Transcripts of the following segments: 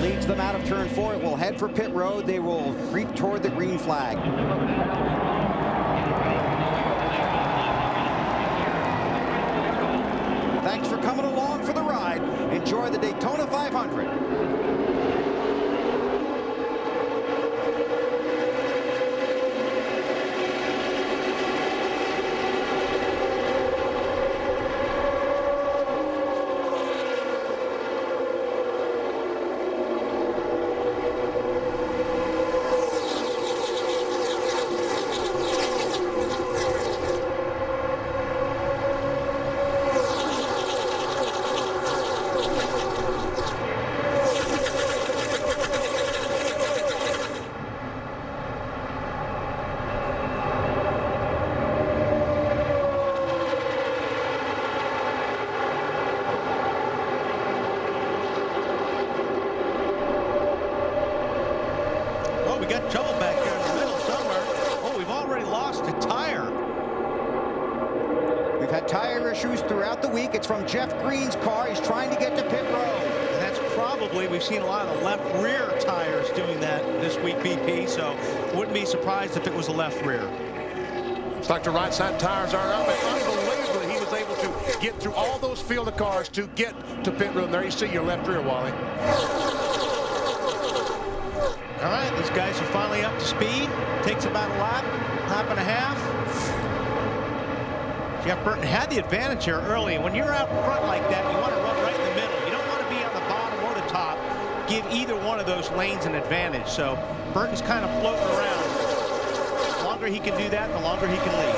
leads them out of turn 4. It will head for pit road. They will creep toward the green flag. Thanks for coming along for the ride. Enjoy the Daytona 500. We got trouble back there in the middle somewhere. Oh, we've already lost a tire. We've had tire issues throughout the week. It's from Jeff Green's car. He's trying to get to pit road. And that's probably, we've seen a lot of the left rear tires doing that this week, BP, so wouldn't be surprised if it was the left rear. Looks like the right side tires are up, and unbelievably he was able to get through all those field of cars to get to pit road. There you see your left rear, Wally. All right, these guys are finally up to speed. Takes about a lap and a half. Jeff Burton had the advantage here early. When you're out front like that, you want to run right in the middle. You don't want to be on the bottom or the top. Give either one of those lanes an advantage. So Burton's kind of floating around. The longer he can do that, the longer he can lead.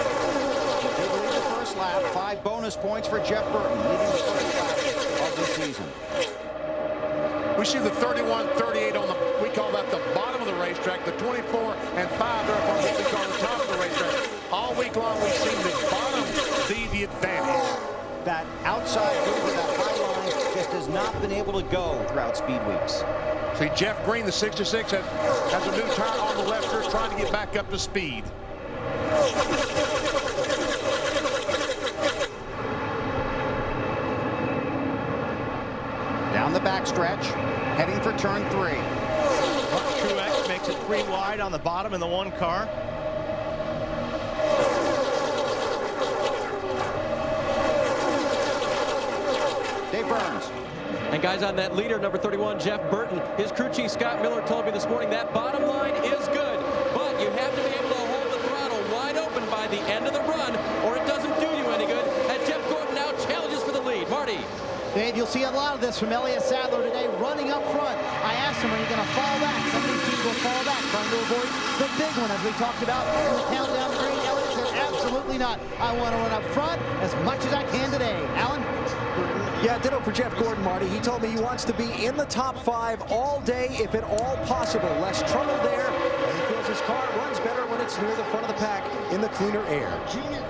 They lead the first lap. 5 bonus points for Jeff Burton, leading the first lap of the season. We see the 31-38 on the, we call that the bottom of the racetrack. The 24 and 5 are up on what we call the top of the racetrack. All week long we've seen the bottom be the advantage. That outside move with that high line just has not been able to go throughout speed weeks. See, Jeff Green, the 66, has a new tire on the left rear, trying to get back up to speed. Down the backstretch, heading for turn 3. Truex makes it 3 wide on the bottom in the 1 car. Dave Burns. And guys, on that leader, number 31, Jeff Burton, his crew chief Scott Miller told me this morning that bottom line is good, but you have to be able to hold the throttle wide open by the end of the run, or it doesn't do you any good. And Jeff Gordon now challenges for the lead. Marty. Dave, you'll see a lot of this from Elliott Sadler today, running up front. I asked him, are you going to fall back? Some of these teams will fall back, trying to avoid the big one, as we talked about in the countdown to green. Elliott said, absolutely not. I want to run up front as much as I can today. Alan? Yeah, ditto for Jeff Gordon, Marty. He told me he wants to be in the top 5 all day, if at all possible. Less trouble there, and he feels his car runs better when it's near the front of the pack in the cleaner air.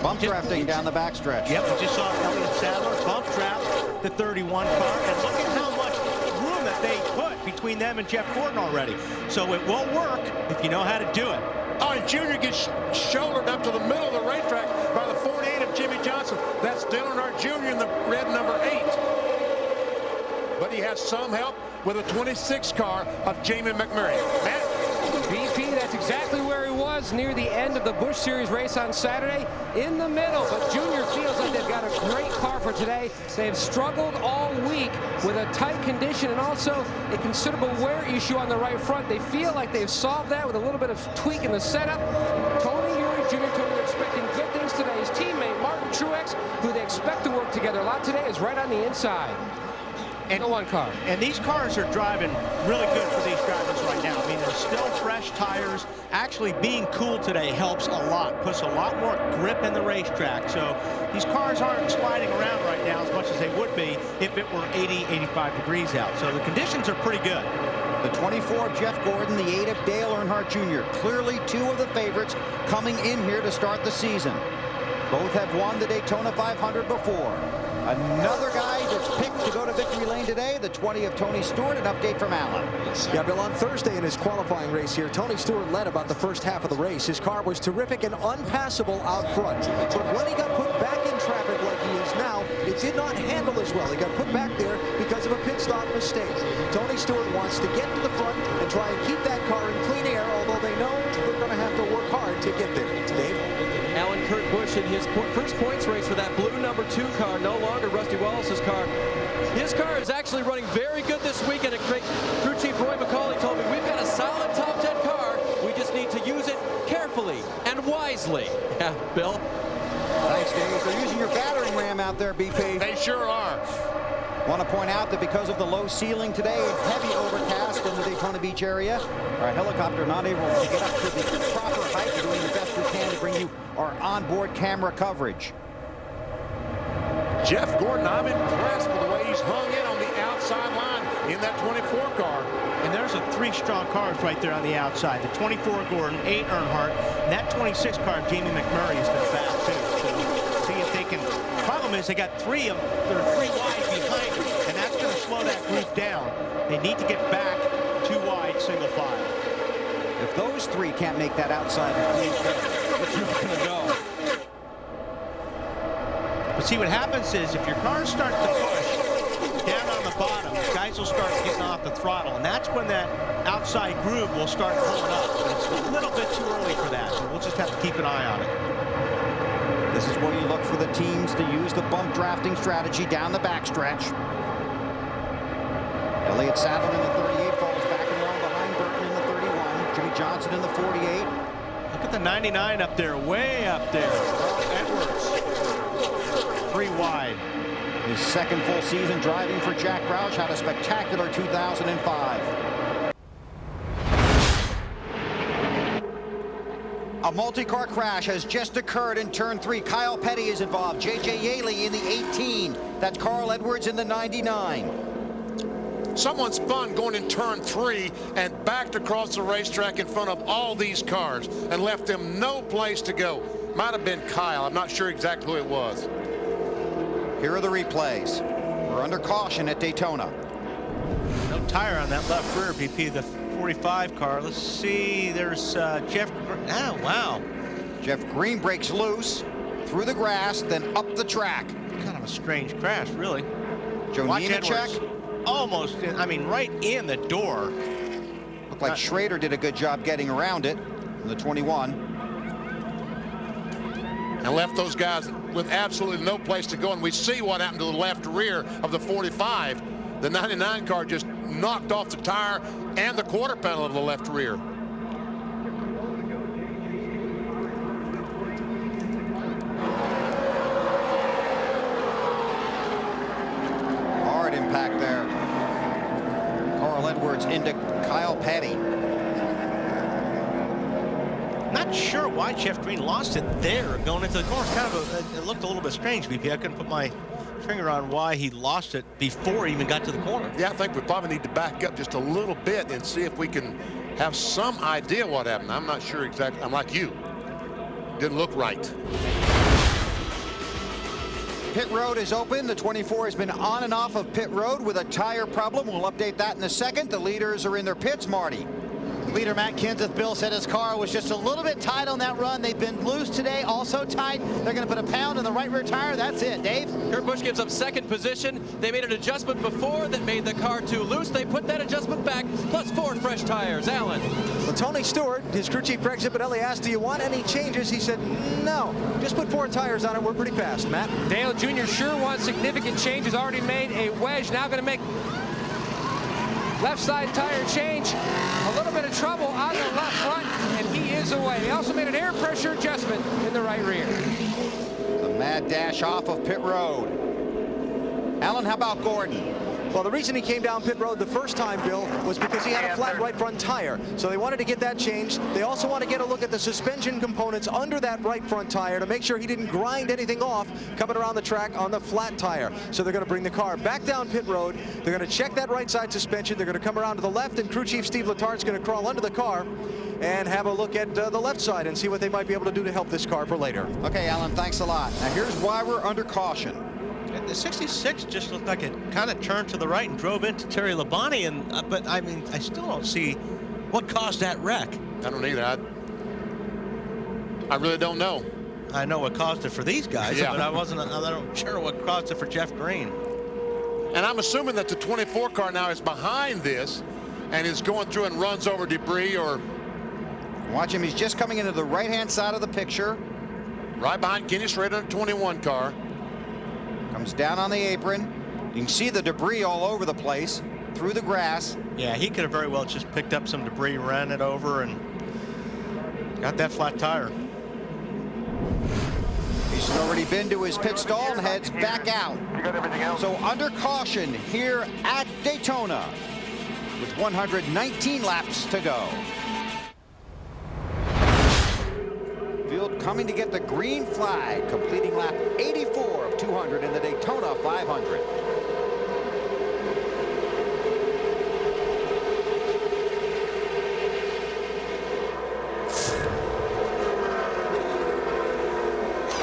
Bump drafting down the backstretch. Yep, we just saw Elliott Sadler bump draft the 31 car, and look at how much room that they put between them and Jeff Gordon already. So it will work if you know how to do it. Oh, and Junior gets shouldered up to the middle of the racetrack by the 48 of Jimmy Johnson. That's Dylan Hart Jr. in the red number 8. But he has some help with a 26 car of Jamie McMurray. Matt? BP, that's exactly where he was near the end of the Busch Series race on Saturday, in the middle. But Junior feels like they've got a great car for today. They've struggled all week with a tight condition and also a considerable wear issue on the right front. They feel like they've solved that with a little bit of tweak in the setup. Tony Eury Jr. told me they're expecting good things today. His teammate, Martin Truex, who they expect to work together a lot today, is right on the inside. And the 1 car. And these cars are driving really good for these drivers right now. I mean, they're still fresh tires. Actually, being cool today helps a lot. Puts a lot more grip in the racetrack. So these cars aren't sliding around right now as much as they would be if it were 80, 85 degrees out. So the conditions are pretty good. The 24 of Jeff Gordon, the 8 of Dale Earnhardt Jr. Clearly 2 of the favorites coming in here to start the season. Both have won the Daytona 500 before. Another guy that's picked to go to victory lane today, the 20 of Tony Stewart. An update from Alan. Yeah, Bill, on Thursday in his qualifying race here, Tony Stewart led about the first half of the race. His car was terrific and unpassable out front. But when he got put back in traffic like he is now, it did not handle as as well. He got put back there because of a pit stop mistake. Tony Stewart wants to get to the front and try and keep that car in clean air, although they know they're going to have to work hard to get there. Dave? Alan Kurt Busch in his first points race for that blue number 2 car, no longer Rusty Wallace's car. His car is actually running very good this weekend. Crew Chief Roy McCauley told me, we've got a solid top 10 car. We just need to use it carefully and wisely. Yeah, Bill? Thanks, Dave. They're using your battering ram out there, BP. They sure are. Want to point out that because of the low ceiling today, heavy overcast in the Daytona Beach area, our helicopter not able to get up to the proper height. We're doing the best we can to bring you our onboard camera coverage. Jeff Gordon, I'm impressed with the way he's hung in on the outside line in that 24 car. And there's 3 strong cars right there on the outside. The 24 Gordon, 8 Earnhardt, and that 26 car, Jamie McMurray, has been fast too. So see if they can. Problem is they got 3 of them. They're 3 wide behind them, and that's going to slow that group down. They need to get back 2 wide, single file. If those 3 can't make that outside, it's not going to go. But see, what happens is if your cars start to push down on the bottom, guys will start getting off the throttle, and that's when that outside groove will start pulling up. It's a little bit too early for that, so we'll just have to keep an eye on it. This is where you look for the teams to use the bump drafting strategy down the backstretch. Elliott Sadler in the 38 falls back and along behind Burton in the 31. Jimmy Johnson in the 48. Look at the 99 up there, way up there. Edwards. 3 wide. His second full season driving for Jack Roush, had a spectacular 2005. A multi-car crash has just occurred in turn 3. Kyle Petty is involved. J.J. Yaley in the 18. That's Carl Edwards in the 99. Someone spun going in turn 3 and backed across the racetrack in front of all these cars and left them no place to go. Might have been Kyle. I'm not sure exactly who it was. Here are the replays. We're under caution at Daytona. No tire on that left rear, BP, the 45 car. Let's see, there's Jeff. Oh, wow. Jeff Green breaks loose through the grass, then up the track. Kind of a strange crash, really. Joe Nemechek. Almost, I mean, right in the door. Looked like Schrader did a good job getting around it in the 21. And left those guys with absolutely no place to go. And we see what happened to the left rear of the 45. The 99 car just knocked off the tire and the quarter panel of the left rear. Hard impact there. Carl Edwards into Kyle Petty. Not sure why Jeff Green lost it there going into the corner. It's kind of it looked a little bit strange, BP. I couldn't put my finger on why he lost it before he even got to the corner. Yeah, I think we probably need to back up just a little bit and see if we can have some idea what happened. I'm not sure exactly. I'm like you. Didn't look right. Pit road is open. The 24 has been on and off of pit road with a tire problem. We'll update that in a second. The leaders are in their pits, Marty. Leader Matt Kenseth, Bill, said his car was just a little bit tight on that run. They've been loose today, also tight. They're going to put a pound in the right rear tire. That's it, Dave. Kurt Busch gives up second position. They made an adjustment before that made the car too loose. They put that adjustment back, plus 4 fresh tires. Alan. Well, Tony Stewart, his crew chief Greg Zipadelli, asked, do you want any changes? He said, no, just put 4 tires on it. We're pretty fast, Matt. Dale Jr. sure wants significant changes. Already made a wedge. Now going to make left side tire change. A little bit of trouble on the left front, and he is away. He also made an air pressure adjustment in the right rear. The mad dash off of pit road. Alan, how about Gordon? Well, the reason he came down pit road the first time, Bill, was because he had a flat right front tire. So they wanted to get that changed. They also want to get a look at the suspension components under that right front tire to make sure he didn't grind anything off coming around the track on the flat tire. So they're going to bring the car back down pit road. They're going to check that right side suspension. They're going to come around to the left, and crew chief Steve Letart's going to crawl under the car and have a look at the left side and see what they might be able to do to help this car for later. Okay, Alan, thanks a lot. Now here's why we're under caution. The 66 just looked like it kind of turned to the right and drove into Terry Labonte, and but I mean, I still don't see what caused that wreck. I don't either. I really don't know. I know what caused it for these guys, yeah. but I'm not sure what caused it for Jeff Green. And I'm assuming that the 24 car now is behind this and is going through and runs over debris or... Watch him. He's just coming into the right-hand side of the picture. Right behind Kenny Schrader in the 21 car. Comes down on the apron. You can see the debris all over the place through the grass. Yeah, he could have very well just picked up some debris, ran it over, and got that flat tire. He's already been to his pit stall and heads back out. So under caution here at Daytona with 119 laps to go. Field coming to get the green flag, completing lap 84 of 200 in the Daytona 500.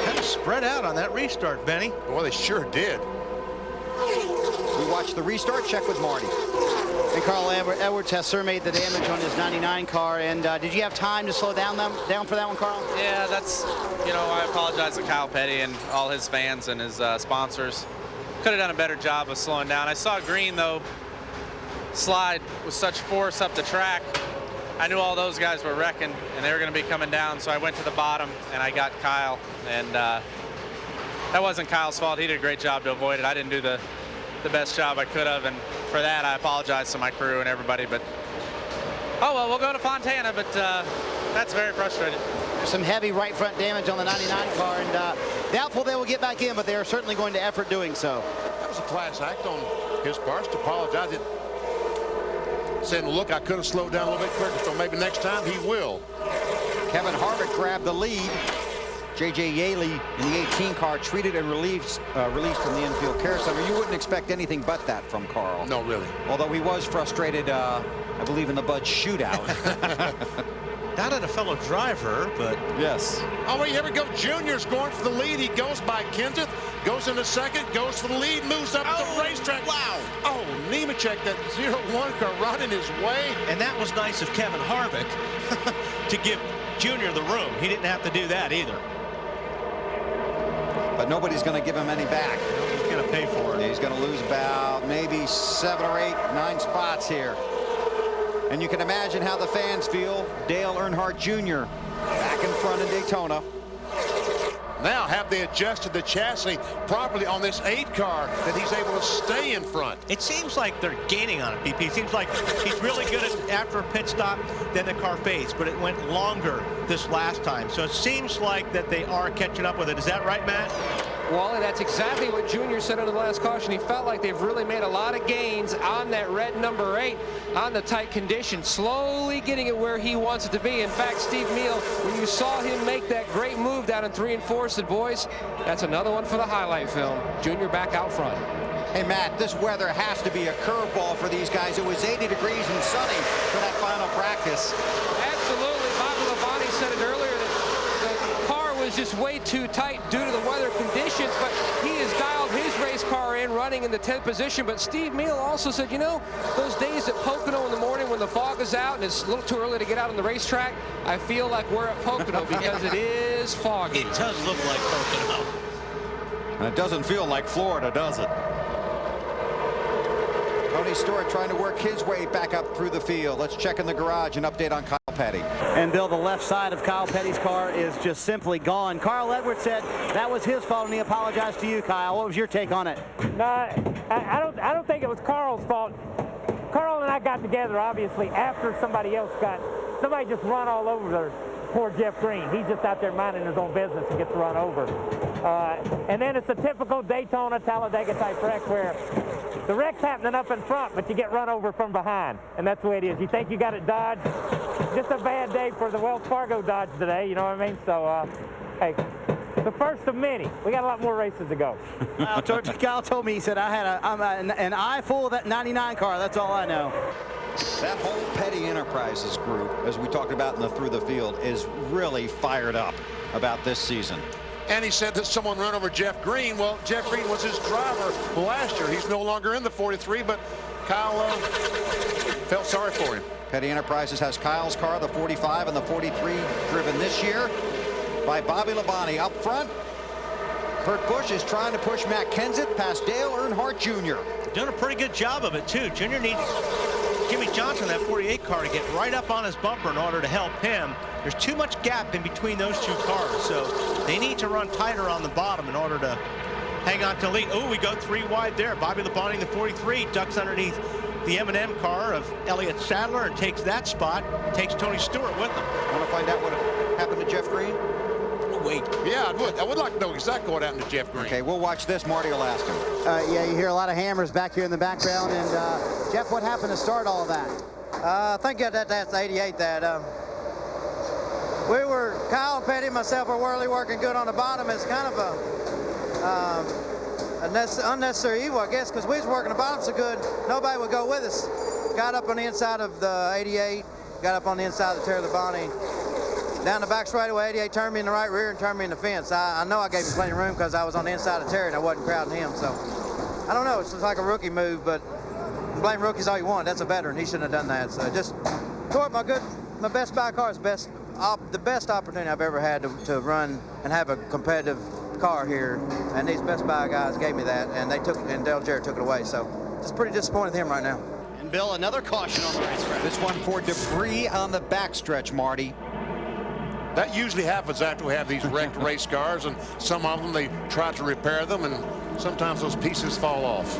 Kind of spread out on that restart, Benny. Well, they sure did. We watch the restart, check with Marty. And Carl Edwards has surveyed the damage on his 99 car. And did you have time to slow down for that one, Carl? Yeah, that's, you know, I apologize to Kyle Petty and all his fans and his sponsors. Could have done a better job of slowing down. I saw Green, though, slide with such force up the track. I knew all those guys were wrecking, and they were going to be coming down, so I went to the bottom, and I got Kyle. And that wasn't Kyle's fault. He did a great job to avoid it. I didn't do the best job I could have, and for that I apologize to my crew and everybody. But oh well, we'll go to Fontana, but that's very frustrating. Some heavy right front damage on the 99 car, and doubtful they will get back in, but they are certainly going to effort doing so. That was a class act on his part to apologize. Saying, look, I could have slowed down a little bit quicker, so maybe next time he will. Kevin Harvick grabbed the lead. J.J. Yaley in the 18 car treated and released from the infield care center. You wouldn't expect anything but that from Carl. No, really. Although he was frustrated, I believe, in the Bud shootout. Not at a fellow driver, but... Yes. Oh, well, here we go. Junior's going for the lead. He goes by Kenseth, goes into second, goes for the lead, moves up to the racetrack. Wow. Oh, Nemechek, that 0-1 car running his way. And that was nice of Kevin Harvick to give Junior the room. He didn't have to do that either. But nobody's going to give him any back. He's going to pay for it. He's going to lose about maybe 7 or 8, 9 spots here. And you can imagine how the fans feel. Dale Earnhardt Jr. back in front in Daytona. Now have they adjusted the chassis properly on this 8 car that he's able to stay in front. It seems like they're gaining on it, BP. It seems like he's really good at after a pit stop, then the car fades, but it went longer this last time. So it seems like that they are catching up with it. Is that right, Matt? Wally, that's exactly what Junior said under the last caution. He felt like they've really made a lot of gains on that red number 8 on the tight condition, slowly getting it where he wants it to be. In fact, Steve Meal, when you saw him make that great move down in 3 and 4, said, boys, that's another one for the highlight film. Junior back out front. Hey, Matt, this weather has to be a curveball for these guys. It was 80 degrees and sunny for that final practice. Absolutely. Bobby Labonte said it earlier that the car was just way too tight due to the weather conditions, but he has dialed his race car in running in the 10th position. But Steve Meal also said, you know, those days at Pocono in the morning when the fog is out and it's a little too early to get out on the racetrack, I feel like we're at Pocono because it is foggy. It does look like Pocono. And it doesn't feel like Florida, does it? Tony Stewart trying to work his way back up through the field. Let's check in the garage and update on Kyle Petty. And Bill, the left side of Kyle Petty's car is just simply gone. Carl Edwards said that was his fault, and he apologized to you, Kyle. What was your take on it? No, I don't think it was Carl's fault. Carl and I got together, obviously, after somebody just run all over the poor Jeff Green. He's just out there minding his own business and gets run over. And then it's a typical Daytona, Talladega type wreck where the wreck's happening up in front, but you get run over from behind. And that's the way it is. You think you got it dodged. Just a bad day for the Wells Fargo Dodge today, you know what I mean? So, hey, the first of many. We got a lot more races to go. Kyle told me, he said, I'm an eye full of that 99 car. That's all I know. That whole Petty Enterprises group, as we talked about in the Through the Field, is really fired up about this season. And he said that someone ran over Jeff Green. Well, Jeff Green was his driver last year. He's no longer in the 43, but Kyle felt sorry for him. Petty Enterprises has Kyle's car, the 45 and the 43, driven this year by Bobby Labonte. Up front, Kurt Busch is trying to push Matt Kenseth past Dale Earnhardt Jr. Doing a pretty good job of it, too. Junior needs Jimmy Johnson, that 48 car, to get right up on his bumper in order to help him. There's too much gap in between those two cars, so they need to run tighter on the bottom in order to hang on to lead. Oh, we go 3 wide there. Bobby Labonte, the 43, ducks underneath the M&M car of Elliott Sadler and takes that spot, takes Tony Stewart with him. Want to find out what happened to Jeff Green? Wait. Yeah, I would like to know exactly what happened to Jeff Green. Okay, we'll watch this. Marty will ask him. Yeah, you hear a lot of hammers back here in the background. And Jeff, what happened to start all of that? I think that's 88 that we were, Kyle Petty, myself, were really working good on the bottom. It's kind of a unnecessary evil, I guess, because we was working the bottom so good, nobody would go with us. Got up on the inside of the 88, got up on the inside of the Terry Labonte. Down the back straightaway, 88 turned me in the right rear and turned me in the fence. I know I gave him plenty of room because I was on the inside of Terry and I wasn't crowding him. So I don't know. It's just like a rookie move, but blame rookies all you want. That's a veteran. He shouldn't have done that. So just toward my best buy car is the best opportunity I've ever had to run and have a competitive car here. And these best buy guys gave me that, and Dale Jarrett took it away. So just pretty disappointed with him right now. And Bill, another caution on the racetrack. This one for debris on the backstretch, Marty. That usually happens after we have these wrecked race cars, and some of them, they try to repair them, and sometimes those pieces fall off.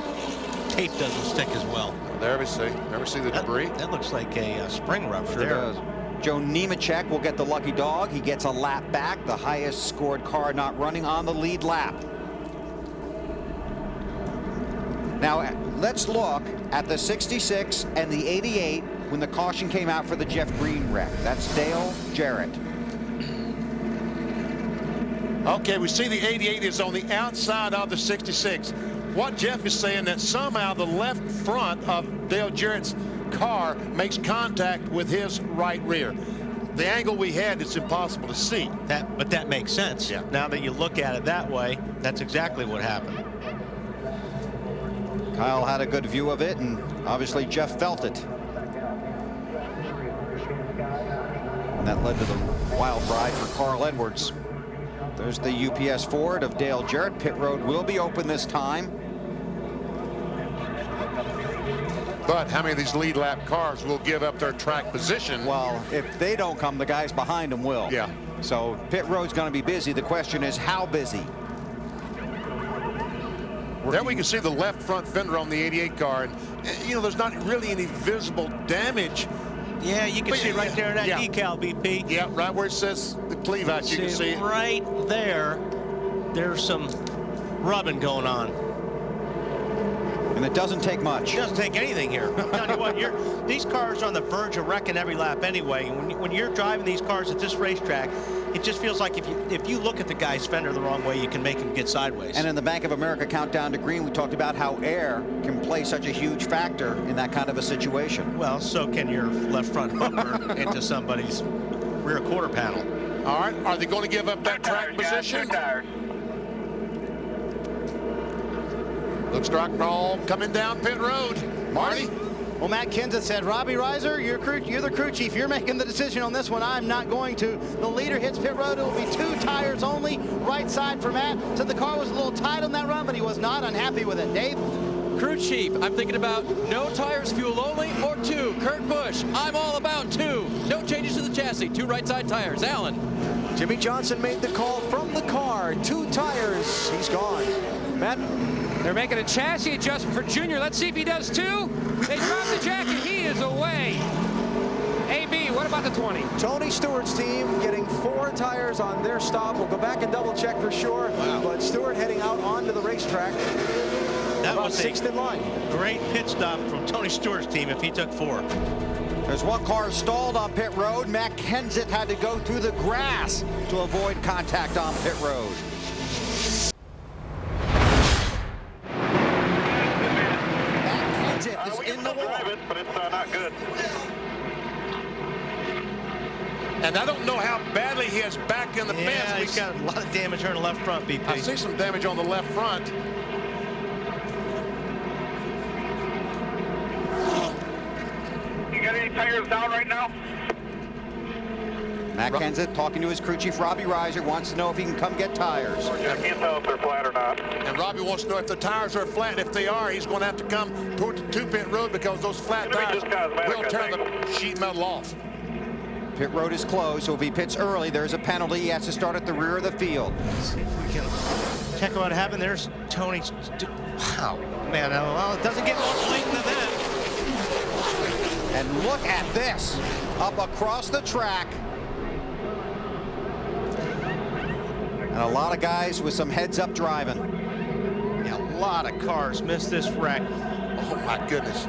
Tape doesn't stick as well. There we see. There we see the debris. That looks like a spring rupture Sure there. does. Joe Nemechek will get the lucky dog. He gets a lap back, the highest scored car not running on the lead lap. Now, let's look at the 66 and the 88 when the caution came out for the Jeff Green wreck. That's Dale Jarrett. Okay, we see the 88 is on the outside of the 66. What Jeff is saying that somehow the left front of Dale Jarrett's car makes contact with his right rear. The angle we had, it's impossible to see. But that makes sense. Yeah. Now that you look at it that way, that's exactly what happened. Kyle had a good view of it, and obviously Jeff felt it. And that led to the wild ride for Carl Edwards. There's the UPS Ford of Dale Jarrett. Pit road will be open this time. But how many of these lead lap cars will give up their track position? Well, if they don't come, the guys behind them will. Yeah. So pit road's going to be busy. The question is how busy. There we can see the left front fender on the 88 car, and you know, there's not really any visible damage. Yeah, you can see right there in that decal, BP. Yeah, right where it says the cleave out, you can see it. Right there, there's some rubbing going on. And it doesn't take much. It doesn't take anything here. I'm telling you what, these cars are on the verge of wrecking every lap anyway. And when you're driving these cars at this racetrack, it just feels like if you look at the guy's fender the wrong way, you can make him get sideways. And in the Bank of America Countdown to Green, we talked about how air can play such a huge factor in that kind of a situation. Well, so can your left front bumper into somebody's rear quarter panel. All right, are they going to give up that track position? Looks like they're all coming down pit road. Marty? Well, Matt Kenseth said, Robbie Reiser, you're the crew chief. You're making the decision on this one. I'm not going to. The leader hits pit road. It will be 2 tires only. Right side for Matt. Said the car was a little tight on that run, but he was not unhappy with it. Dave? Crew chief, I'm thinking about no tires, fuel only, or 2. Kurt Busch, I'm all about 2. No changes to the chassis. 2 right side tires. Alan? Jimmy Johnson made the call from the car. 2 tires. He's gone. Matt? They're making a chassis adjustment for Junior. Let's see if he does too. They drop the jacket. He is away. AB, what about the 20? Tony Stewart's team getting 4 tires on their stop. We'll go back and double check for sure. Wow. But Stewart heading out onto the racetrack. That about was 6th in line. Great pit stop from Tony Stewart's team if he took 4. There's one car stalled on pit road. Matt Kenseth had to go through the grass to avoid contact on pit road. In the wall. But it's not good. And I don't know how badly he is back in the fence. Yeah, he's got a lot of damage here on the left front, BP. I see some damage on the left front. You got any tires down right now? Matt Kenseth talking to his crew chief, Robbie Reiser, wants to know if he can come get tires. I can't tell if they're flat or not. And Robbie wants to know if the tires are flat. If they are, he's going to have to come toward the two-pit road because those flat tires will turn the sheet metal off. Pit road is closed, so if he pits early, there's a penalty. He has to start at the rear of the field. Let's see if we can check what happened. There's Tony. Wow, man, well, it doesn't get more blatant than that. And look at this, up across the track. And a lot of guys with some heads-up driving. Yeah, a lot of cars missed this wreck. Oh, my goodness.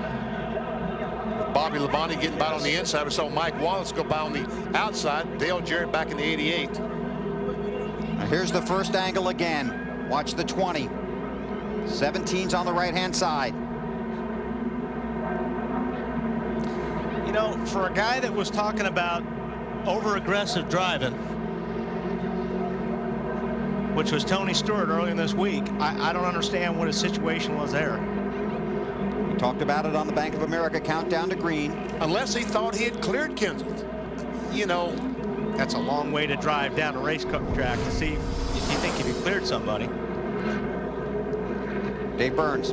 Bobby Labonte getting by on the inside. We saw Mike Wallace go by on the outside. Dale Jarrett back in the 88. Now here's the first angle again. Watch the 20. 17's on the right-hand side. You know, for a guy that was talking about over-aggressive driving, which was Tony Stewart earlier this week, I don't understand what his situation was there. He talked about it on the Bank of America countdown to green. Unless he thought he had cleared Kenseth. You know, that's a long way to drive down a race track to see if you think you cleared somebody. Dave Burns.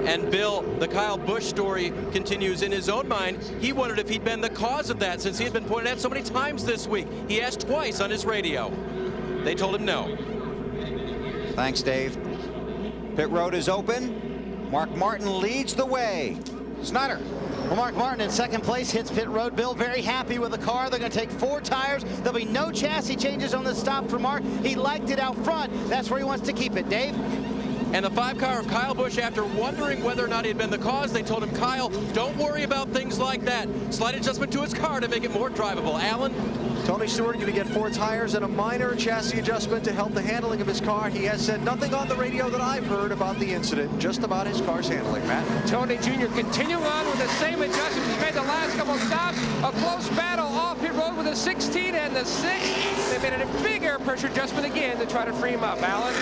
And Bill, the Kyle Busch story continues in his own mind. He wondered if he'd been the cause of that since he had been pointed at so many times this week. He asked twice on his radio. They told him no. Thanks, Dave. Pit road is open. Mark Martin leads the way. Snyder. Well, Mark Martin in second place hits pit road. Bill very happy with the car. They're going to take 4 tires. There'll be no chassis changes on the stop for Mark. He liked it out front. That's where he wants to keep it. Dave? And the 5 car of Kyle Busch, after wondering whether or not he had been the cause, they told him, Kyle, don't worry about things like that. Slight adjustment to his car to make it more drivable. Alan? Tony Stewart going to get 4 tires and a minor chassis adjustment to help the handling of his car. He has said nothing on the radio that I've heard about the incident, just about his car's handling, Matt. Tony Jr. continuing on with the same adjustments he made the last couple stops. A close battle off pit road with the 16 and the 6. They made a big air pressure adjustment again to try to free him up. Alan?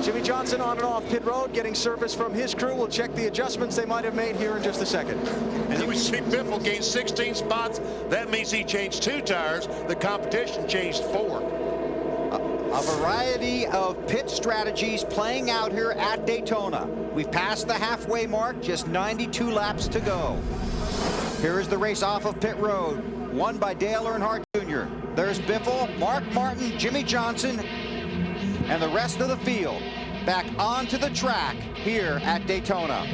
Jimmy Johnson on and off pit road, getting service from his crew. We'll check the adjustments they might have made here in just a second. And you see Biffle gained 16 spots. That means he changed 2 tires. The competition changed 4. A variety of pit strategies playing out here at Daytona. We've passed the halfway mark, just 92 laps to go. Here is the race off of pit road, won by Dale Earnhardt Jr. There's Biffle, Mark Martin, Jimmy Johnson, and the rest of the field back onto the track here at Daytona.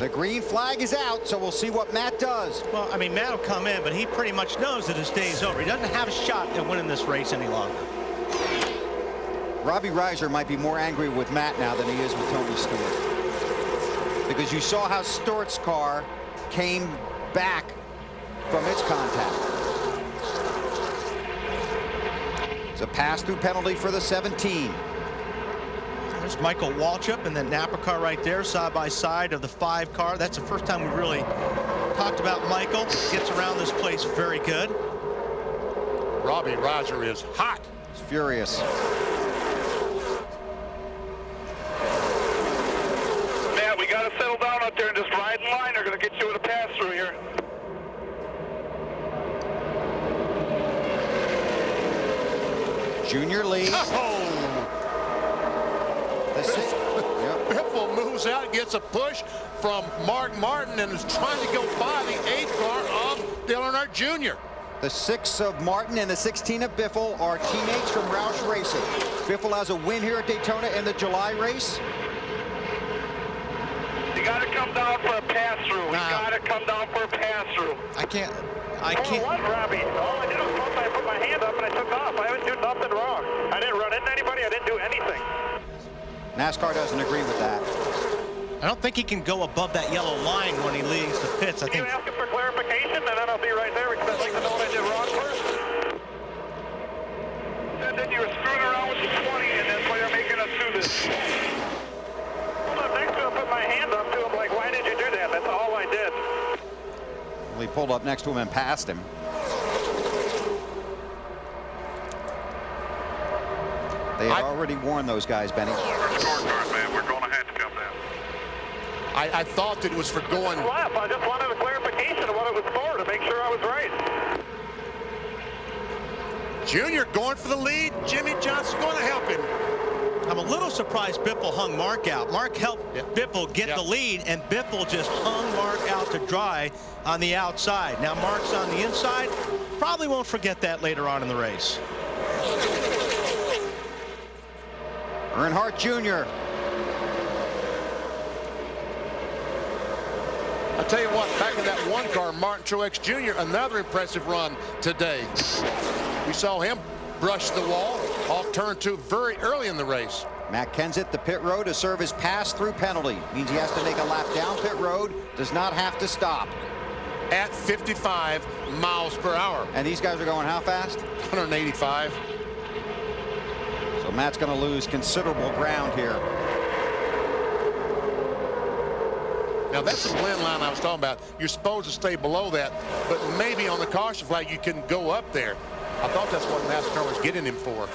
The green flag is out, so we'll see what Matt does. Well, I mean, Matt will come in, but he pretty much knows that his day is over. He doesn't have a shot at winning this race any longer. Robbie Reiser might be more angry with Matt now than he is with Tony Stewart. Because you saw how Stewart's car came back from its contact. It's a pass-through penalty for the 17. There's Michael Waltrip and the Napa car right there, side by side of the 5 car. That's the first time we really talked about Michael. Gets around this place very good. Robbie Reiser is hot. He's furious. Matt, we got to settle down out there and just ride in line. They're going to get you with a pass-through here. Junior leads. Biffle moves out, gets a push from Mark Martin, and is trying to go by the 8th car of Dale Earnhardt Jr. The 6 of Martin and the 16 of Biffle are teammates from Roush Racing. Biffle has a win here at Daytona in the July race. You got to come down for a pass-through. You got to come down for a pass-through. I can't. What, Robbie? All I did was I put my hand up and I took off. I didn't do nothing wrong. I didn't run into anybody. I didn't do anything. NASCAR doesn't agree with that. I don't think he can go above that yellow line when he leaves the pits. I think. You asking for clarification, and then I'll be right there because I'd like to know what I did wrong first. And then you were screwing around with the 20, and that's why you're making us do this. Hold up next to him, put my hand up to him, like, why did you do that? That's all I did. Well, he pulled up next to him and passed him. They had already warned those guys, Benny. Scorecard, man. We're going to have to come down. I thought that it was for going. Lap. I just wanted a clarification of what it was for to make sure I was right. Junior going for the lead. Jimmy Johnson going to help him. I'm a little surprised Biffle hung Mark out. Mark helped Biffle get the lead, and Biffle just hung Mark out to dry on the outside. Now Mark's on the inside. Probably won't forget that later on in the race. Earnhardt Jr. I'll tell you what, back in that one car, Martin Truex Jr., another impressive run today. We saw him brush the wall off turn 2 very early in the race. Matt Kenseth, the pit road to serve his pass-through penalty. Means he has to make a lap down pit road, does not have to stop. At 55 miles per hour. And these guys are going how fast? 185. So Matt's going to lose considerable ground here. Now that's the blend line I was talking about. You're supposed to stay below that, but maybe on the caution flag you can go up there. I thought that's what NASCAR was getting him for.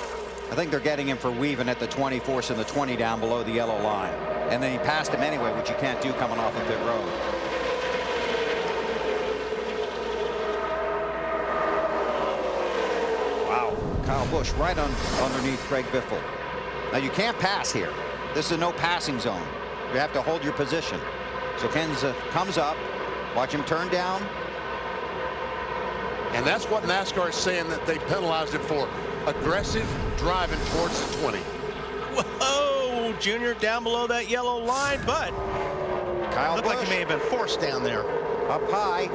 I think they're getting him for weaving at the 20, forcing the 20 down below the yellow line. And then he passed him anyway, which you can't do coming off a pit road. Wow. Kyle Busch right underneath Craig Biffle. Now you can't pass here. This is a no passing zone. You have to hold your position. So Kenseth comes up. Watch him turn down. And that's what NASCAR is saying that they penalized him for. Aggressive driving towards the 20. Whoa, Junior down below that yellow line, but Kyle looked Busch like he may have been forced down there. up high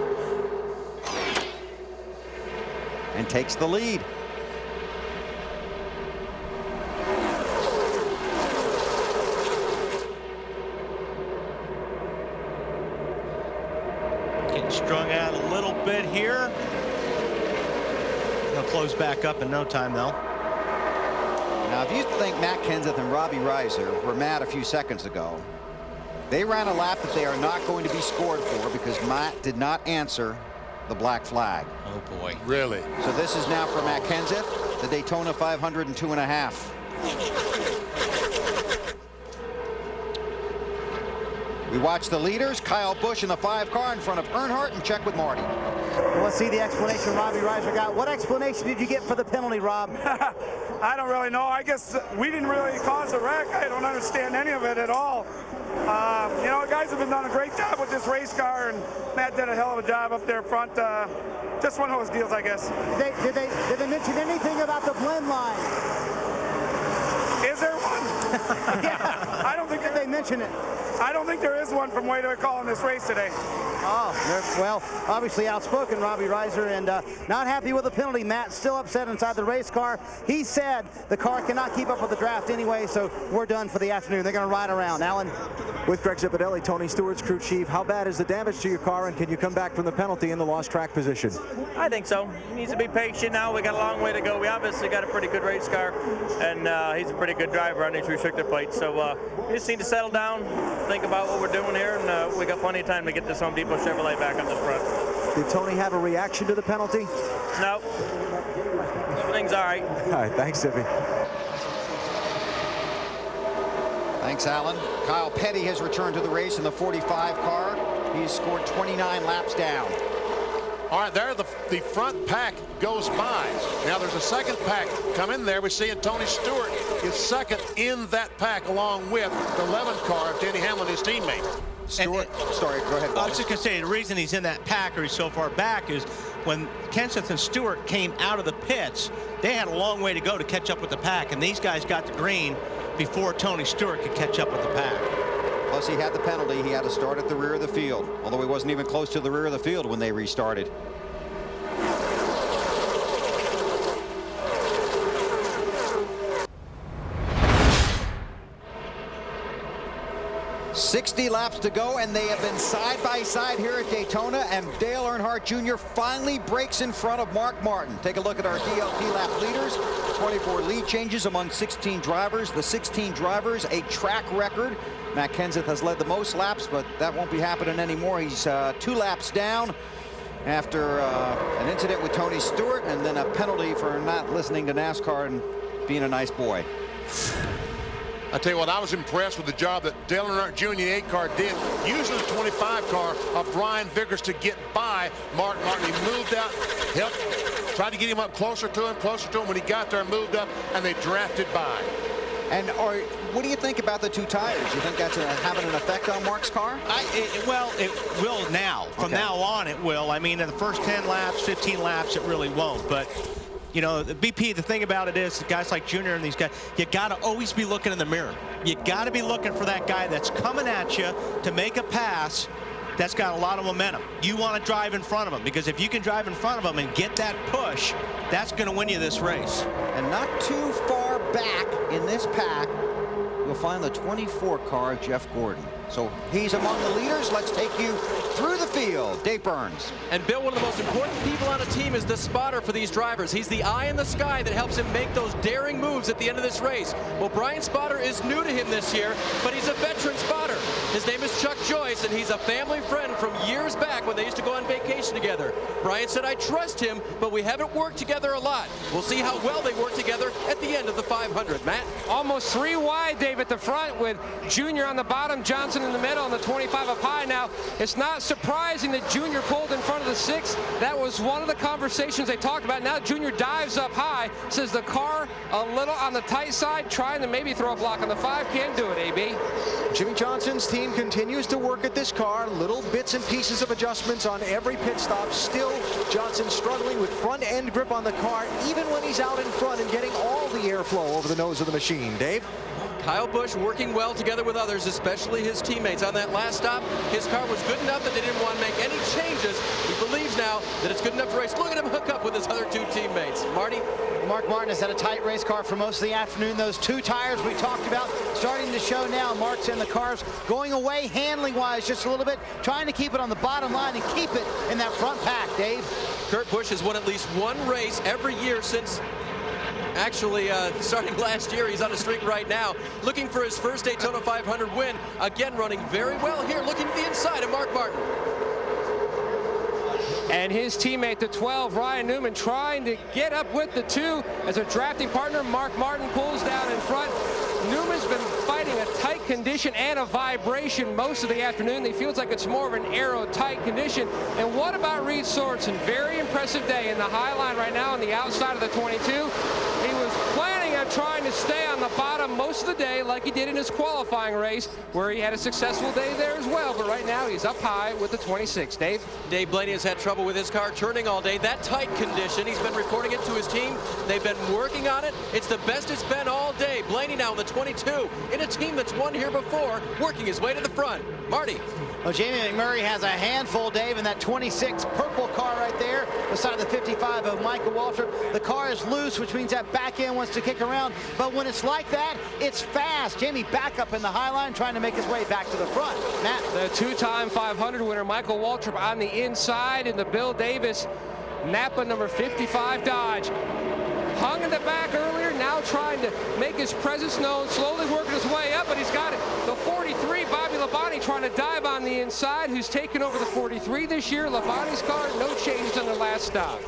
and takes the lead. Getting strung out a little bit here. He'll close back up in no time, though. Now, if you think Matt Kenseth and Robbie Reiser were mad a few seconds ago, they ran a lap that they are not going to be scored for because Matt did not answer the black flag. Oh, boy. Really? So this is now for Matt Kenseth, the Daytona 500 and 2.5. We watch the leaders, Kyle Busch in the 5 car in front of Earnhardt, and check with Marty. Well, let's see the explanation Robbie Reiser got. What explanation did you get for the penalty, Rob? I don't really know. I guess we didn't really cause a wreck. I don't understand any of it at all. You know, guys have been doing a great job with this race car, and Matt did a hell of a job up there front. Just one of those deals, I guess. Did they mention anything about the blend line? Is there one? Yeah. I don't think they mention it. I don't think there is one from way to call in this race today. Oh, well, obviously outspoken, Robbie Reiser, and not happy with the penalty. Matt still upset inside the race car. He said the car cannot keep up with the draft anyway, so we're done for the afternoon. They're going to ride around. Alan? With Greg Zipadelli, Tony Stewart's crew chief, how bad is the damage to your car, and can you come back from the penalty in the lost track position? I think so. He needs to be patient now. We got a long way to go. We obviously got a pretty good race car, and he's a pretty good driver on these restricted plates. So we just need to settle down, think about what we're doing here, and we got plenty of time to get this Home Depot Chevrolet back up the front. Did Tony have a reaction to the penalty? No. Everything's all right. All right, thanks, Zippy. Thanks, Alan. Kyle Petty has returned to the race in the 45 car. He's scored 29 laps down. All right, there the front pack goes by. Now there's a second pack come in there. We're seeing Tony Stewart is second in that pack along with the 11 car of Denny Hamlin, his teammate. Stewart, sorry, go ahead, Bob. I was just going to say, the reason he's in that pack or he's so far back is when Kenseth and Stewart came out of the pits, they had a long way to go to catch up with the pack, and these guys got the green before Tony Stewart could catch up with the pack. Plus, he had the penalty. He had to start at the rear of the field, although he wasn't even close to the rear of the field when they restarted. "60 laps to go, and they have been side by side here at Daytona, and Dale Earnhardt Jr. finally breaks in front of Mark Martin. Take a look at our DLP lap leaders. 24 lead changes among 16 drivers. The 16 drivers, a track record. Matt Kenseth has led the most laps, but that won't be happening anymore. He's 2 laps down after an incident with Tony Stewart and then a penalty for not listening to NASCAR and being a nice boy. I tell you what, I was impressed with the job that Dale Earnhardt Jr. 8 car did, using the 25 car of Brian Vickers to get by Mark Martin. He moved out, helped, tried to get him up closer to him. When he got there, moved up, and they drafted by. And what do you think about the 2 tires? You think that's having an effect on Mark's car? Well, it will now. From now on, it will. I mean, in the first 10 laps, 15 laps, it really won't. But, you know, the BP, the thing about it is, guys like Junior and these guys, you got to always be looking in the mirror. You got to be looking for that guy that's coming at you to make a pass that's got a lot of momentum. You want to drive in front of him, because if you can drive in front of him and get that push, that's going to win you this race. And not too far back in this pack, you'll find the 24 car, Jeff Gordon. So he's among the leaders. Let's take you through the field. Dave Burns. And Bill, one of the most important people on a team is the spotter for these drivers. He's the eye in the sky that helps him make those daring moves at the end of this race. Well, Brian Spotter is new to him this year, but he's a veteran spotter. His name is Chuck Joyce, and he's a family friend from years back when they used to go on vacation together. Brian said, I trust him, but we haven't worked together a lot. We'll see how well they work together at the end of the 500. Matt? Almost 3 wide, Dave, at the front, with Junior on the bottom, Johnson in the middle, and the 25 up high. Now, it's not surprising that Junior pulled in front of the 6. That was one of the conversations they talked about. Now Junior dives up high, says the car a little on the tight side, trying to maybe throw a block on the 5. Can't do it, AB. Jimmy Johnson's team continues to work at this car. Little bits and pieces of adjustments on every pit stop. Still, Johnson struggling with front end grip on the car, even when he's out in front and getting all the airflow over the nose of the machine. Dave? Kyle Busch working well together with others, especially his teammates. On that last stop, his car was good enough that they didn't want to make any changes. He believes now that it's good enough to race. Look at him hook up with his other 2 teammates. Marty? Mark Martin has had a tight race car for most of the afternoon. Those 2 tires we talked about starting to show now. Mark's in the cars going away handling-wise just a little bit, trying to keep it on the bottom line and keep it in that front pack, Dave. Kurt Busch has won at least 1 race every year since actually starting last year. He's on a streak right now, looking for his first Daytona 500 win. Again, running very well here, looking to the inside of Mark Martin. And his teammate, the 12, Ryan Newman, trying to get up with the 2 as a drafting partner. Mark Martin pulls down in front. Newman's been fighting a tight condition and a vibration most of the afternoon. He feels like it's more of an aero-tight condition. And what about Reed Sorensen? Very impressive day in the high line right now on the outside of the 22. He was planning on trying to stay on the bottom most of the day like he did in his qualifying race, where he had a successful day there as well. But right now he's up high with the 26. Dave? Dave Blaney has had trouble with his car turning all day. That tight condition, he's been reporting it to his team. They've been working on it. It's the best it's been all day. Blaney now in the 22 in a team that's won here before, working his way to the front. Marty? Well, Jamie McMurray has a handful, Dave, in that 26 purple car right there beside the 55 of Michael Waltrip. The car is loose, which means that back end wants to kick around. But when it's like that, it's fast. Jamie back up in the high line, trying to make his way back to the front. Matt? The 2-time 500 winner, Michael Waltrip, on the inside in the Bill Davis Napa number 55 Dodge. Hung in the back earlier, now trying to make his presence known, slowly working his way up, but he's got it. The 43, Bobby Labonte, trying to dive on the inside, who's taken over the 43 this year. Labonte's car, no changes on the last stop.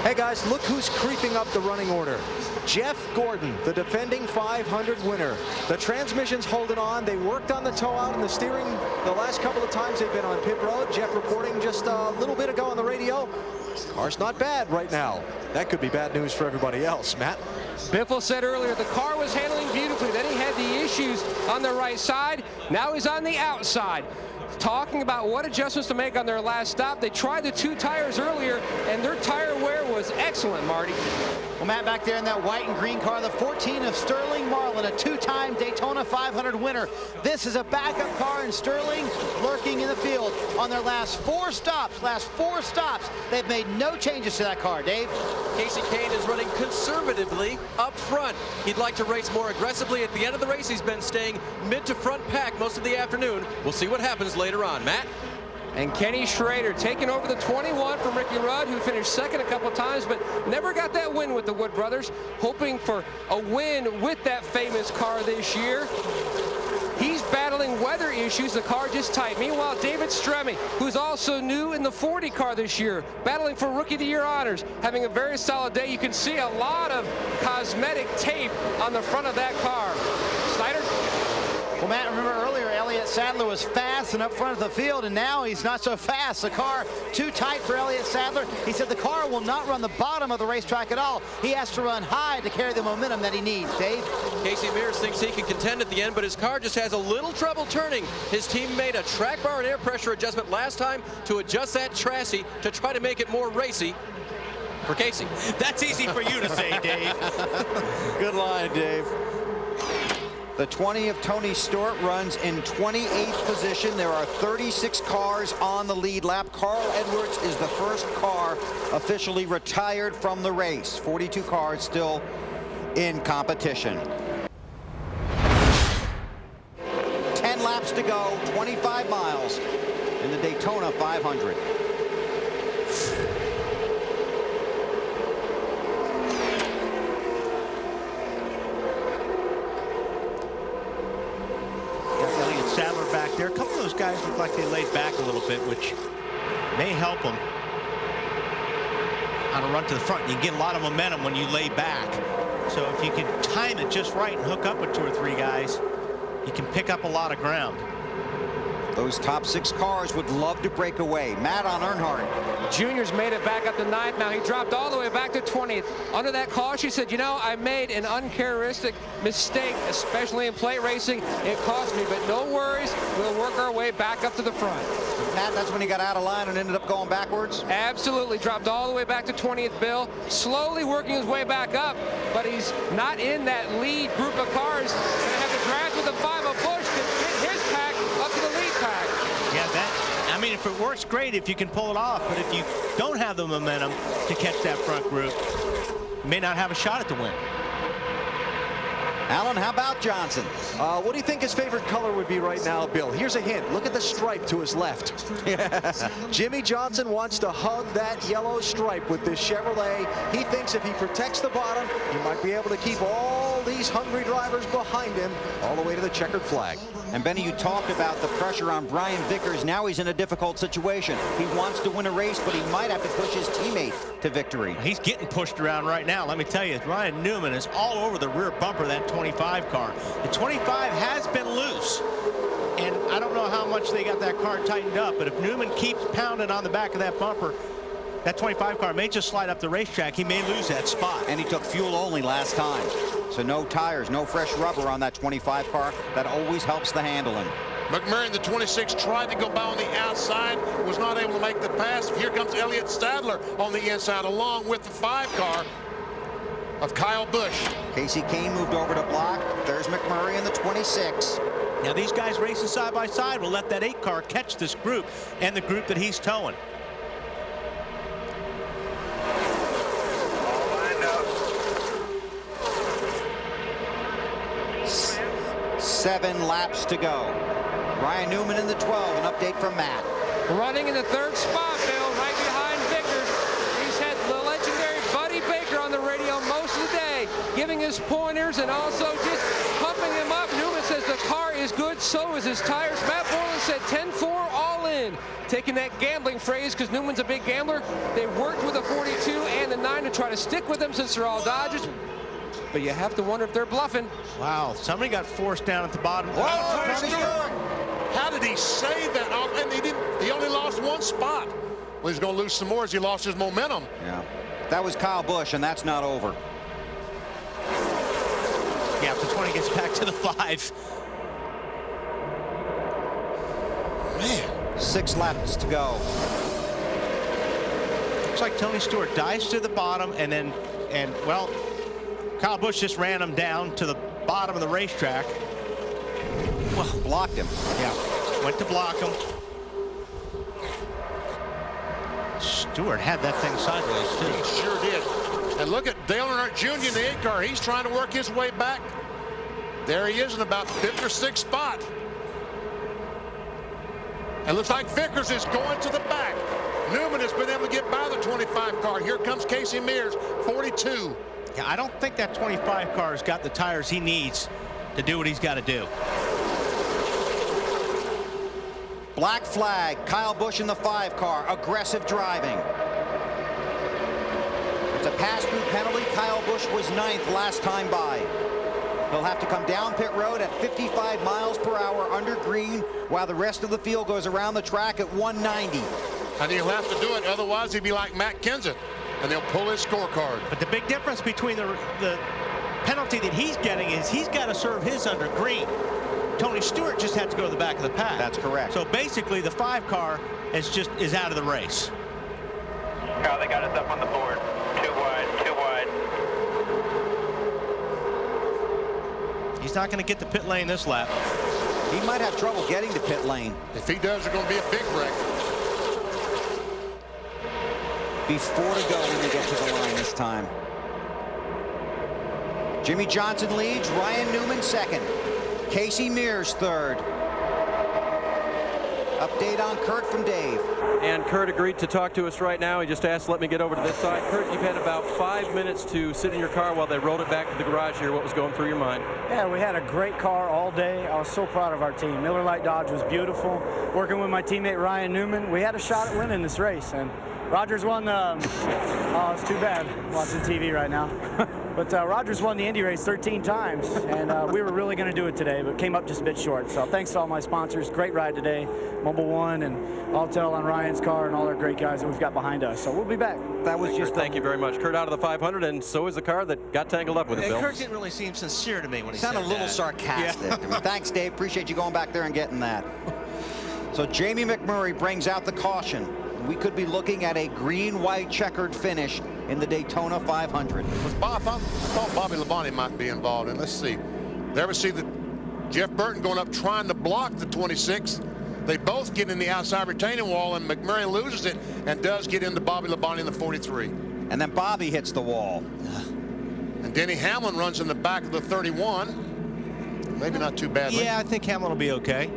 Hey guys, look who's creeping up the running order. Jeff Gordon, the defending 500 winner. The transmission's holding on. They worked on the toe out and the steering the last couple of times they've been on pit road. Jeff reporting just a little bit ago on the radio. Car's not bad right now. That could be bad news for everybody else. Matt? Biffle said earlier the car was handling beautifully. Then he had the issues on the right side. Now he's on the outside. Talking about what adjustments to make on their last stop. They tried the 2 tires earlier, and their tire wear was excellent, Marty. Well, Matt, back there in that white and green car, the 14 of Sterling Marlin, a 2-time Daytona 500 winner. This is a backup car, and Sterling lurking in the field on their last 4 stops. They've made no changes to that car. Dave? Casey Kane is running conservatively up front. He'd like to race more aggressively at the end of the race. He's been staying mid to front pack most of the afternoon. We'll see what happens later on. Matt? And Kenny Schrader taking over the 21 from Ricky Rudd, who finished second a couple times, but never got that win with the Wood brothers. Hoping for a win with that famous car this year. He's battling weather issues. The car just tight. Meanwhile, David Stremme, who's also new in the 40 car this year, battling for Rookie of the Year honors, having a very solid day. You can see a lot of cosmetic tape on the front of that car. Snyder? Well, Matt, remember earlier, Elliott Sadler was fast and up front of the field, and now he's not so fast. The car too tight for Elliott Sadler. He said the car will not run the bottom of the racetrack at all. He has to run high to carry the momentum that he needs. Dave? Casey Mears thinks he can contend at the end, but his car just has a little trouble turning. His team made a track bar and air pressure adjustment last time to adjust that chassis to try to make it more racy for Casey. That's easy for you to say, Dave. Good line, Dave. The 20 of Tony Stewart runs in 28th position. There are 36 cars on the lead lap. Carl Edwards is the first car officially retired from the race. 42 cars still in competition. 10 laps to go, 25 miles in the Daytona 500. Sadler back there. A couple of those guys look like they laid back a little bit, which may help them on a run to the front. You can get a lot of momentum when you lay back. So if you can time it just right and hook up with 2 or 3 guys, you can pick up a lot of ground. Those top 6 cars would love to break away. Matt on Earnhardt. Junior's made it back up to 9th. Now he dropped all the way back to 20th. Under that caution, he said, you know, I made an uncharacteristic mistake, especially in plate racing. It cost me, but no worries. We'll work our way back up to the front. Matt, that's when he got out of line and ended up going backwards? Absolutely. Dropped all the way back to 20th, Bill. Slowly working his way back up, but he's not in that lead group of cars. Going to have to drag with the 5 of Busch to get his pack up to the lead pack. Yeah, I mean, if it works, great if you can pull it off. But if you don't have the momentum to catch that front group, you may not have a shot at the win. Alan, how about Johnson? What do you think his favorite color would be right now, Bill? Here's a hint. Look at the stripe to his left. Jimmy Johnson wants to hug that yellow stripe with this Chevrolet. He thinks if he protects the bottom, he might be able to keep all these hungry drivers behind him all the way to the checkered flag. And Benny, you talked about the pressure on Brian Vickers. Now he's in a difficult situation. He wants to win a race, but he might have to push his teammate to victory. He's getting pushed around right now. Let me tell you, Ryan Newman is all over the rear bumper of that 25 car. The 25 has been loose, and I don't know how much they got that car tightened up, but if Newman keeps pounding on the back of that bumper, that 25 car may just slide up the racetrack. He may lose that spot. And he took fuel only last time. So no tires, no fresh rubber on that 25 car. That always helps the handling. McMurray in the 26 tried to go by on the outside, was not able to make the pass. Here comes Elliott Sadler on the inside, along with the 5 car of Kyle Busch. Casey Kane moved over to block. There's McMurray in the 26. Now these guys racing side by side will let that 8 car catch this group and the group that he's towing. 7 laps to go. Ryan Newman in the 12. An update from Matt. Running in the 3rd spot, Bill, right behind Vickers. He's had the legendary Buddy Baker on the radio most of the day, giving his pointers and also just pumping him up. Newman says the car is good, so is his tires. Matt Borland said 10-4 all in. Taking that gambling phrase because Newman's a big gambler. They worked with the 42 and the 9 to try to stick with them since they're all Dodgers. But you have to wonder if they're bluffing. Wow, somebody got forced down at the bottom. How did he save that? And he only lost 1 spot. Well, he's going to lose some more as he lost his momentum. Yeah, that was Kyle Busch, and that's not over. Yeah, if the 20 gets back to the 5. Man. 6 laps to go. Looks like Tony Stewart dives to the bottom, and well, Kyle Busch just ran him down to the bottom of the racetrack. Well, blocked him. Yeah, went to block him. Stewart had that thing sideways, too. He sure did. And look at Dale Earnhardt Jr. in the 8 car. He's trying to work his way back. There he is in about 5th or 6th spot. And looks like Vickers is going to the back. Newman has been able to get by the 25 car. Here comes Casey Mears, 42. Yeah, I don't think that 25 car has got the tires he needs to do what he's got to do. Black flag, Kyle Busch in the 5 car, aggressive driving. It's a pass-through penalty. Kyle Busch was 9th last time by. He'll have to come down pit road at 55 miles per hour under green while the rest of the field goes around the track at 190. And he'll have to do it, otherwise he'd be like Matt Kenseth, and they'll pull his scorecard. But the big difference between the penalty that he's getting is he's got to serve his under green. Tony Stewart just had to go to the back of the pack. That's correct. So basically the 5 car is out of the race. Carl, they got us up on the board. Too wide, too wide. He's not going to get the pit lane this lap. He might have trouble getting to pit lane. If he does, there's going to be a big wreck. Before to go when they get to the line this time. Jimmy Johnson leads, Ryan Newman 2nd. Casey Mears 3rd. Update on Kurt from Dave. And Kurt agreed to talk to us right now. He just asked, let me get over to this side. Kurt, you've had about 5 minutes to sit in your car while they rolled it back to the garage here. What was going through your mind? Yeah, we had a great car all day. I was so proud of our team. Miller Lite Dodge was beautiful. Working with my teammate Ryan Newman, we had a shot at winning this race. And Rogers won oh, it's too bad watching TV right now. But Rogers won the Indy race 13 times, and we were really going to do it today, but came up just a bit short. So thanks to all my sponsors. Great ride today. Mobile One and Altel on Ryan's car and all our great guys that we've got behind us. So we'll be back. That was just... Thank you very much. Kurt out of the 500, and so is the car that got tangled up with it, Bill. Kurt didn't really seem sincere to me when he said that. Sounded a little sarcastic. Yeah. I mean, thanks, Dave. Appreciate you going back there and getting that. So Jamie McMurray brings out the caution. We could be looking at a green-white checkered finish in the Daytona 500. I thought Bobby Labonte might be involved, and let's see. There we see Jeff Burton going up trying to block the 26. They both get in the outside retaining wall, and McMurray loses it and does get into Bobby Labonte in the 43. And then Bobby hits the wall. And Denny Hamlin runs in the back of the 31. Maybe not too badly. Yeah, I think Hamlin will be okay.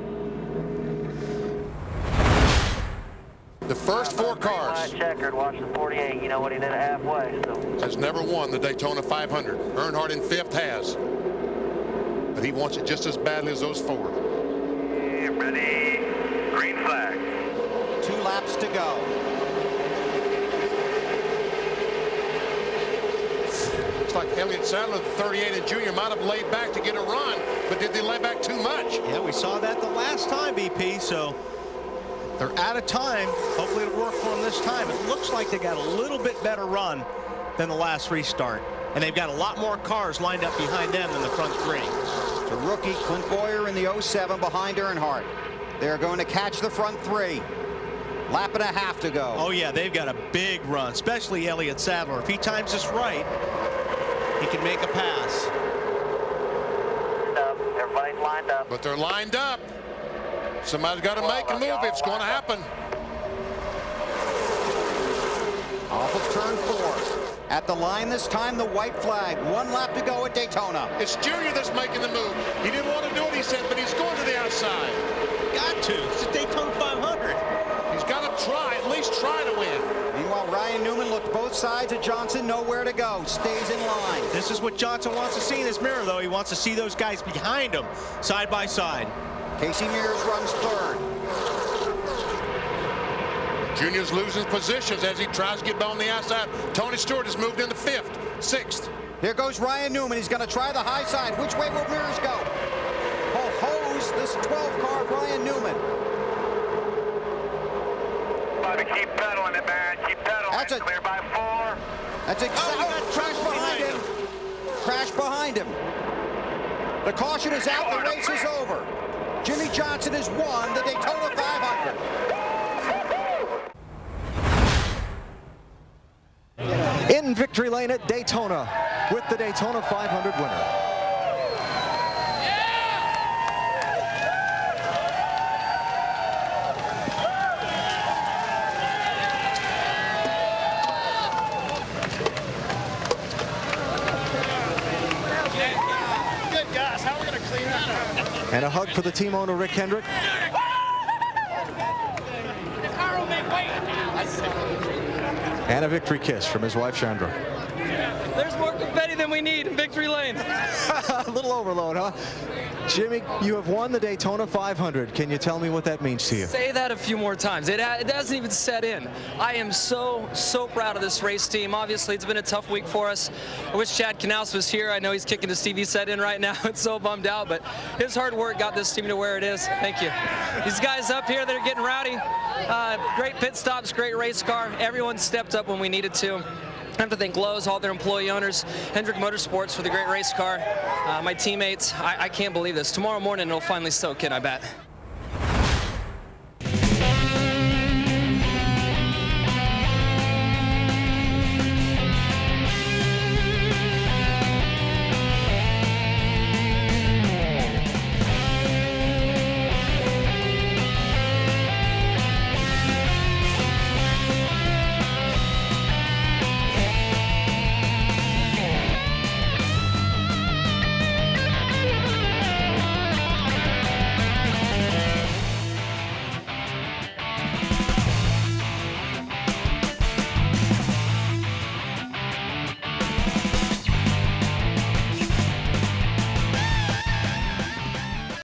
The first 4 cars. Checkered, watch the 48. You know what he did at halfway. So. Has never won the Daytona 500. Earnhardt in 5th has. But he wants it just as badly as those 4. Ready. Green flag. 2 laps to go. Looks like Elliott Sadler, the 38 and junior, might have laid back to get a run, but did they lay back too much? Yeah, we saw that the last time, BP, so they're out of time. Hopefully it'll work for them this time. It looks like they got a little bit better run than the last restart. And they've got a lot more cars lined up behind them than the front 3. The rookie Clint Boyer in the 07 behind Earnhardt. They're going to catch the front 3. Lap and a half to go. Oh yeah, they've got a big run, especially Elliott Sadler. If he times this right, he can make a pass. Everybody's lined up. But they're lined up. Somebody's got to make a move. It's going to happen. Off of turn 4. At the line this time, the white flag. 1 lap to go at Daytona. It's Junior that's making the move. He didn't want to do it, he said, but he's going to the outside. Got to. It's a Daytona 500. He's got to try, at least try to win. Meanwhile, Ryan Newman looked both sides of Johnson, nowhere to go. Stays in line. This is what Johnson wants to see in his mirror, though. He wants to see those guys behind him, side by side. Casey Mears runs 3rd. Junior's losing positions as he tries to get on the outside. Tony Stewart has moved into 5th, 6th. Here goes Ryan Newman. He's going to try the high side. Which way will Mears go? He'll hose this 12-car Ryan Newman. Bobby, keep pedaling it, man. Keep pedaling. That's a, clear by 4. That's exactly. Crash behind him. Crash behind him. The caution is out. The race is over. Jimmy Johnson has won the Daytona 500. In victory lane at Daytona with the Daytona 500 winner. Good guys, how are we going to clean that up? And a hug for the team owner, Rick Hendrick. And a victory kiss from his wife, Chandra. There's more confetti than we need in victory lane. A little overload, huh? Jimmy, you have won the Daytona 500. Can you tell me what that means to you? Say that a few more times. It hasn't even set in. I am so proud of this race team. Obviously, it's been a tough week for us. I wish Chad Knaus was here. I know he's kicking his TV set in right now. It's so bummed out, but his hard work got this team to where it is. Thank you. These guys up here that are getting rowdy, great pit stops, great race car. Everyone stepped up when we needed to. I have to thank Lowe's, all their employee owners, Hendrick Motorsports for the great race car. My teammates, I can't believe this. Tomorrow morning it'll finally soak in, I bet.